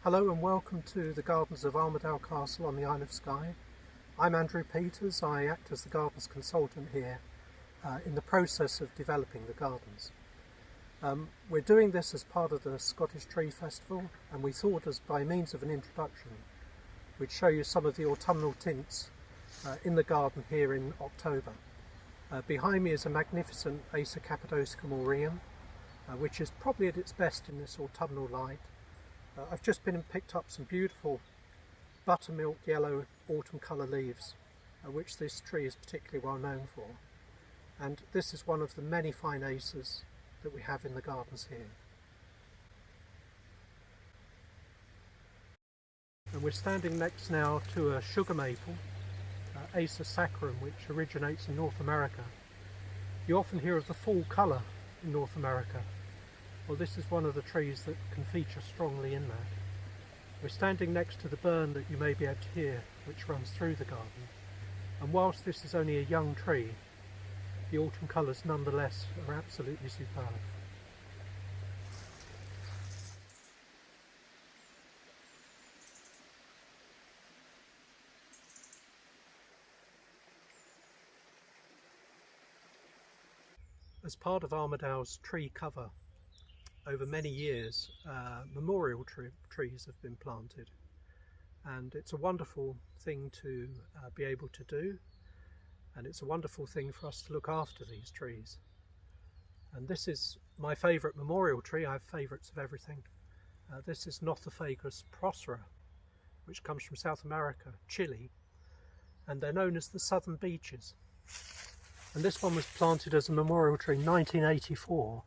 Hello and welcome to the gardens of Armadale Castle on the Isle of Skye. I'm Andrew Peters. I act as the gardens consultant here in the process of developing the gardens. We're doing this as part of the Scottish Tree Festival, and we thought, as by means of an introduction, we'd show you some of the autumnal tints in the garden here in October. Behind me is a magnificent Acer cappadocium aureum, which is probably at its best in this autumnal light. I've just been and picked up some beautiful buttermilk yellow autumn colour leaves, which this tree is particularly well known for. And this is one of the many fine acers that we have in the gardens here. And we're standing next now to a sugar maple, Acer Saccharum, which originates in North America. You often hear of the fall colour in North America. Well, this is one of the trees that can feature strongly in that. We're standing next to the burn that you may be able to hear, which runs through the garden. And whilst this is only a young tree, the autumn colours nonetheless are absolutely superb. As part of Armadale's tree cover, over many years, memorial trees have been planted, and it's a wonderful thing to be able to do, and it's a wonderful thing for us to look after these trees. And this is my favourite memorial tree. I have favourites of everything. This is Nothofagus procera, which comes from South America, Chile, and they're known as the southern beeches. And this one was planted as a memorial tree in 1984.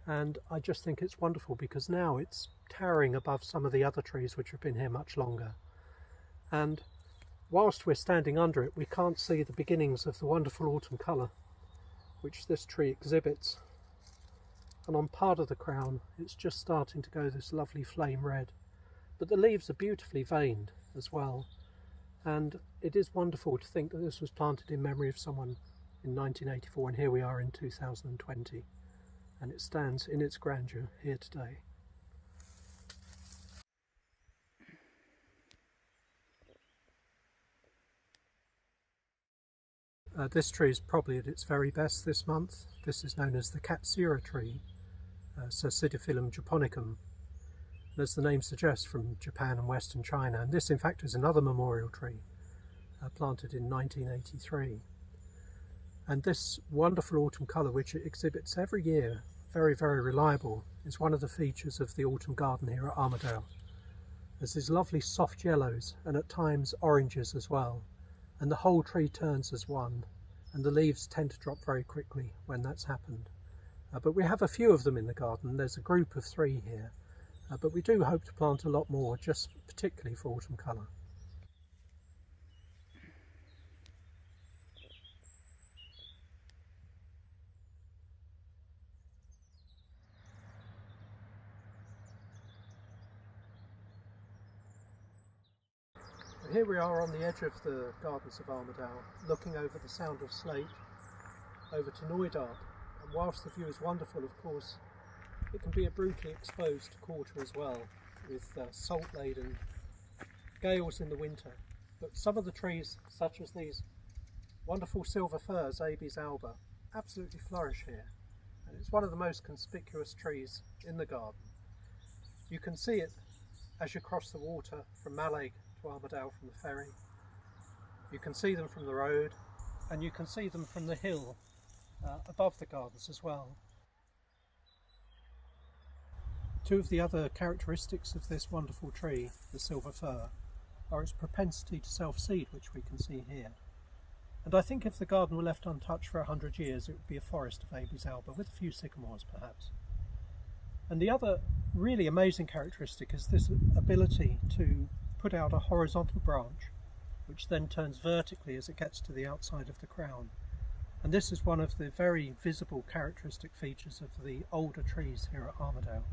And I just think it's wonderful because now it's towering above some of the other trees which have been here much longer. And whilst we're standing under it, we can't see the beginnings of the wonderful autumn colour which this tree exhibits. And on part of the crown, it's just starting to go this lovely flame red. But the leaves are beautifully veined as well. And it is wonderful to think that this was planted in memory of someone in 1984, and here we are in 2020. And it stands in its grandeur here today. This tree is probably at its very best this month. This is known as the Katsira Tree, Saccharum japonicum, and as the name suggests, from Japan and Western China. And this in fact is another memorial tree planted in 1983. And this wonderful autumn colour, which it exhibits every year, very, very reliable, is one of the features of the autumn garden here at Armadale. There's these lovely soft yellows and at times oranges as well, and the whole tree turns as one, and the leaves tend to drop very quickly when that's happened. But we have a few of them in the garden. There's a group of 3 here, but we do hope to plant a lot more, just particularly for autumn colour. Here we are on the edge of the gardens of Armadale, looking over the Sound of Slate, over to Knoydart. And whilst the view is wonderful, of course, it can be a brutally exposed quarter as well, with salt-laden gales in the winter. But some of the trees, such as these wonderful silver firs, Abies alba, absolutely flourish here. And it's one of the most conspicuous trees in the garden. You can see it as you cross the water from Mallaig to Armadale from the ferry. You can see them from the road, and you can see them from the hill above the gardens as well. 2 of the other characteristics of this wonderful tree, the silver fir, are its propensity to self-seed, which we can see here. And I think if the garden were left untouched for 100 years, it would be a forest of Abies alba, with a few sycamores perhaps. And the other really amazing characteristic is this ability to put out a horizontal branch, which then turns vertically as it gets to the outside of the crown. And this is one of the very visible characteristic features of the older trees here at Armadale.